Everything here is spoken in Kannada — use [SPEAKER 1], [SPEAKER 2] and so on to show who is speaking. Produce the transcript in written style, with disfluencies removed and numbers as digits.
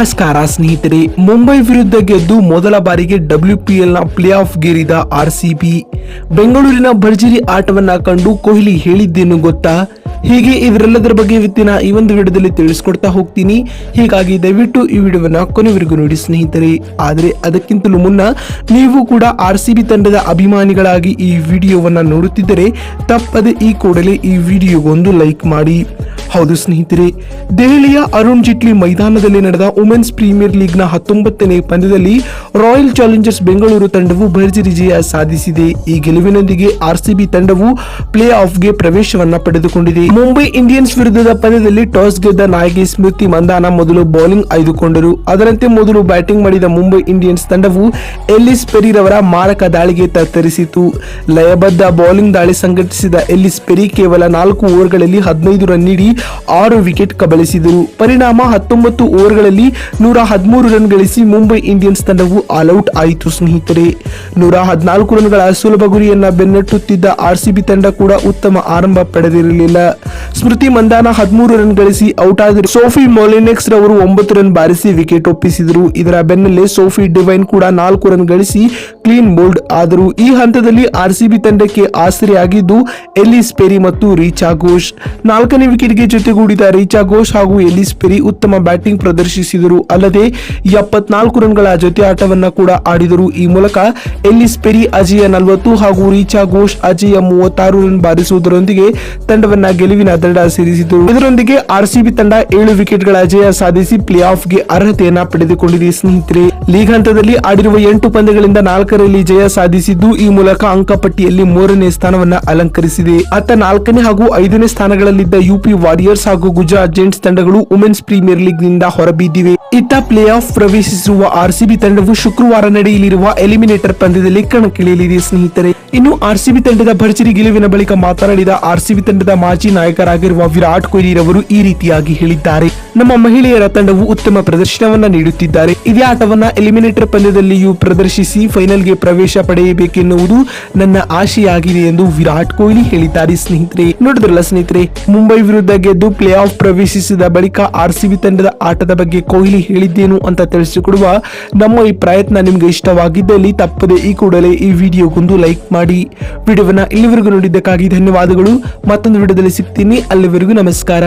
[SPEAKER 1] ನಮಸ್ಕಾರ ಸ್ನೇಹಿತರೆ, ಮುಂಬೈ ವಿರುದ್ಧ ಗೆದ್ದು ಮೊದಲ ಬಾರಿಗೆ WPL ನ ಪ್ಲೇ ಆಫ್ ಗೇರಿದ RCB ಬೆಂಗಳೂರಿನ ಭರ್ಜರಿ ಆಟವನ್ನ ಕಂಡು ಕೊಹ್ಲಿ ಹೇಳಿದ್ದೇನು ಗೊತ್ತಾ? ಹೀಗೆ ಇದರೆಲ್ಲದರ ಬಗ್ಗೆ ಇವತ್ತಿನ ಈ ಒಂದು ವಿಡಿಯೋದಲ್ಲಿ ತಿಳಿಸ್ಕೊಡ್ತಾ ಹೋಗ್ತೀನಿ. ಹೀಗಾಗಿ ದಯವಿಟ್ಟು ಈ ವಿಡಿಯೋವನ್ನ ಕೊನೆವರೆಗೂ ನೋಡಿ ಸ್ನೇಹಿತರೆ. ಆದರೆ ಅದಕ್ಕಿಂತಲೂ ಮುನ್ನ ನೀವು ಕೂಡ RCB ತಂಡದ ಅಭಿಮಾನಿಗಳಾಗಿ ಈ ವಿಡಿಯೋವನ್ನ ನೋಡುತ್ತಿದ್ದರೆ ತಪ್ಪದೆ ಈ ಕೂಡಲೇ ಈ ವಿಡಿಯೋಗೊಂದು ಲೈಕ್ ಮಾಡಿ. ಹೌದು ಸ್ನೇಹಿತರೆ, ದೆಹಲಿಯ ಅರುಣ್ ಜೇಟ್ಲಿ ಮೈದಾನದಲ್ಲಿ ನಡೆದ ವುಮೆನ್ಸ್ ಪ್ರೀಮಿಯರ್ ಲೀಗ್ ನ 19ನೇ ಪಂದ್ಯದಲ್ಲಿ ರಾಯಲ್ ಚಾಲೆಂಜರ್ಸ್ ಬೆಂಗಳೂರು ತಂಡವು ಭರ್ಜರಿ ಜಯ ಸಾಧಿಸಿದೆ. ಈ ಗೆಲುವಿನೊಂದಿಗೆ RCB ತಂಡವು ಪ್ಲೇ ಆಫ್ ಗೆ ಪ್ರವೇಶವನ್ನ ಪಡೆದುಕೊಂಡಿದೆ. ಮುಂಬೈ ಇಂಡಿಯನ್ಸ್ ವಿರುದ್ಧದ ಪಂದ್ಯದಲ್ಲಿ ಟಾಸ್ ಗೆದ್ದ ನಾಯಕಿ ಸ್ಮೃತಿ ಮಂದಾನ ಮೊದಲು ಬೌಲಿಂಗ್ ಆಯ್ದುಕೊಂಡರು. ಅದರಂತೆ ಮೊದಲು ಬ್ಯಾಟಿಂಗ್ ಮಾಡಿದ ಮುಂಬೈ ಇಂಡಿಯನ್ಸ್ ತಂಡವು ಎಲ್ಲಿಸ್ ಪೆರಿ ರವರ ಮಾರಕ ದಾಳಿಗೆ ತತ್ತರಿಸಿತು. ಲಯಬದ್ಧ ಬೌಲಿಂಗ್ ದಾಳಿ ಸಂಘಟಿಸಿದ ಎಲ್ಲಿಸ್ ಪೆರಿ ಕೇವಲ 4 ಓವರ್ಗಳಲ್ಲಿ 15 ರನ್ ನೀಡಿ 6 ವಿಕೆಟ್ ಕಬಳಿಸಿದರು. ಪರಿಣಾಮ 19 ಓವರ್ಗಳಲ್ಲಿ 113 ರನ್ ಗಳಿಸಿ ಮುಂಬೈ ಇಂಡಿಯನ್ಸ್ ತಂಡವು ಆಲ್ಔಟ್ ಆಯಿತು. ಸ್ನೇಹಿತರೆ, 114 ರನ್ಗಳ ಸುಲಭ ಗುರಿಯನ್ನ ಬೆನ್ನಟ್ಟುತ್ತಿದ್ದ RCB ತಂಡ ಕೂಡ ಉತ್ತಮ ಆರಂಭ ಪಡೆದಿರಲಿಲ್ಲ. ಸ್ಮೃತಿ ಮಂದಾನ 13 ರನ್ ಗಳಿಸಿ ಔಟ್ ಆದರು. ಸೋಫಿ ಮೊಲಿನೆಕ್ಸ್ ರವರು 9 ರನ್ ಬಾರಿಸಿ ವಿಕೆಟ್ ಒಪ್ಪಿಸಿದರು. ಇದರ ಬೆನ್ನಲ್ಲೇ ಸೋಫಿ ಡಿವೈನ್ ಕೂಡ 4 ರನ್ ಗಳಿಸಿ ಕ್ಲೀನ್ ಬೋಲ್ಡ್ ಆದರು. ಈ ಹಂತದಲ್ಲಿ RCB ತಂಡಕ್ಕೆ ಆಸರೆಯಾಗಿದ್ದು ಎಲ್ಲಿಸ್ ಪೆರಿ ಮತ್ತು ರೀಚಾ ಘೋಷ್. 4ನೇ ವಿಕೆಟ್ಗೆ ಜೊತೆಗೂಡಿದ ರೀಚಾ ಘೋಷ್ ಹಾಗೂ ಎಲ್ಲಿಸ್ ಪೆರಿ ಉತ್ತಮ ಬ್ಯಾಟಿಂಗ್ ಪ್ರದರ್ಶಿಸಿದರು. ಅಲ್ಲದೆ 74 ರನ್ಗಳ ಜೊತೆ ಆಟವನ್ನ ಕೂಡ ಆಡಿದರು. ಈ ಮೂಲಕ ಎಲ್ಲಿಸ್ ಪೆರಿ ಅಜೇಯ 40 ಹಾಗೂ ರೀಚಾ ಘೋಷ್ ಅಜೇಯ 36 ರನ್ ಬಾರಿಸುವುದರೊಂದಿಗೆ ತಂಡವನ್ನ ಗೆಲುವಿನ ದಡ ಸೇರಿಸಿದರು. ಇದರೊಂದಿಗೆ RCB ತಂಡ 7 ವಿಕೆಟ್ಗಳ ಜಯ ಸಾಧಿಸಿ ಪ್ಲೇ ಆಫ್ ಗೆ ಅರ್ಹತೆಯನ್ನ ಪಡೆದುಕೊಂಡಿದೆ. ಸ್ನೇಹಿತರೆ, ಲೀಗ್ ಹಂತದಲ್ಲಿ ಆಡಿರುವ 8 ಪಂದ್ಯಗಳಿಂದ 4ರಲ್ಲಿ ಜಯ ಸಾಧಿಸಿದ್ದು ಈ ಮೂಲಕ ಅಂಕಪಟ್ಟಿಯಲ್ಲಿ 3ನೇ ಸ್ಥಾನವನ್ನ ಅಲಂಕರಿಸಿದೆ. ಅತ್ತ 4ನೇ ಹಾಗೂ 5ನೇ ಸ್ಥಾನಗಳಲ್ಲಿದ್ದ UP ವಾರಿಯರ್ಸ್ ಹಾಗೂ ಗುಜರಾತ್ ಜೈಂಟ್ಸ್ ತಂಡಗಳು ವುಮೆನ್ಸ್ ಪ್ರೀಮಿಯರ್ ಲೀಗ್ ನಿಂದ ಹೊರಬಿದ್ದಿವೆ. ಇತ್ತ ಪ್ಲೇ ಆಫ್ ಪ್ರವೇಶಿಸಿರುವ RCB ತಂಡವು ಶುಕ್ರವಾರ ನಡೆಯಲಿರುವ ಎಲಿಮಿನೇಟರ್ ಪಂದ್ಯದಲ್ಲಿ ಕಣಕ್ಕಿಳಿಯಲಿದೆ. ಸ್ನೇಹಿತರೆ, ಇನ್ನು RCB ತಂಡದ ಭರ್ಜರಿ ಗೆಲುವಿನ ಬಳಿಕ ಮಾತನಾಡಿದ RCB ತಂಡದ ಮಾಜಿ ನಾಯಕರಾಗಿರುವ ವಿರಾಟ್ ಕೊಹ್ಲಿ ರವರು ಈ ರೀತಿಯಾಗಿ ಹೇಳಿದ್ದಾರೆ: ನಮ್ಮ ಮಹಿಳೆಯರ ತಂಡವು ಉತ್ತಮ ಪ್ರದರ್ಶನವನ್ನ ನೀಡುತ್ತಿದ್ದಾರೆ. ಇದೇ ಆಟವನ್ನ ಎಲಿಮಿನೇಟರ್ ಪಂದ್ಯದಲ್ಲಿಯೂ ಪ್ರದರ್ಶಿಸಿ ಫೈನಲ್ಗೆ ಪ್ರವೇಶ ಪಡೆಯಬೇಕೆನ್ನುವುದು ನನ್ನ ಆಶೆಯಾಗಿದೆ ಎಂದು ವಿರಾಟ್ ಕೊಹ್ಲಿ ಹೇಳಿದ್ದಾರೆ. ಸ್ನೇಹಿತರೆ, ನೋಡಿದ್ರಲ್ಲ ಸ್ನೇಹಿತರೆ, ಮುಂಬೈ ವಿರುದ್ಧ ಗೆದ್ದು ಪ್ಲೇ ಆಫ್ ಪ್ರವೇಶಿಸಿದ ಬಳಿಕ RCB ತಂಡದ ಆಟದ ಬಗ್ಗೆ ಕೊಹ್ಲಿ ಹೇಳಿದ್ದೇನು ಅಂತ ತಿಳಿಸಿಕೊಡುವ ನಮ್ಮ ಈ ಪ್ರಯತ್ನ ನಿಮ್ಗೆ ಇಷ್ಟವಾಗಿದ್ದಲ್ಲಿ ತಪ್ಪದೆ ಈ ಕೂಡಲೇ ಈ ವಿಡಿಯೋಗೊಂದು ಲೈಕ್ ಮಾಡಿ. ವಿಡಿಯೋವನ್ನ ಇಲ್ಲಿವರೆಗೂ ನೋಡಿದ್ದಕ್ಕಾಗಿ ಧನ್ಯವಾದಗಳು. ಮತ್ತೊಂದು ವಿಡಿಯೋದಲ್ಲಿ ಸಿಗ್ತೀನಿ. ಅಲ್ಲಿವರೆಗೂ ನಮಸ್ಕಾರ.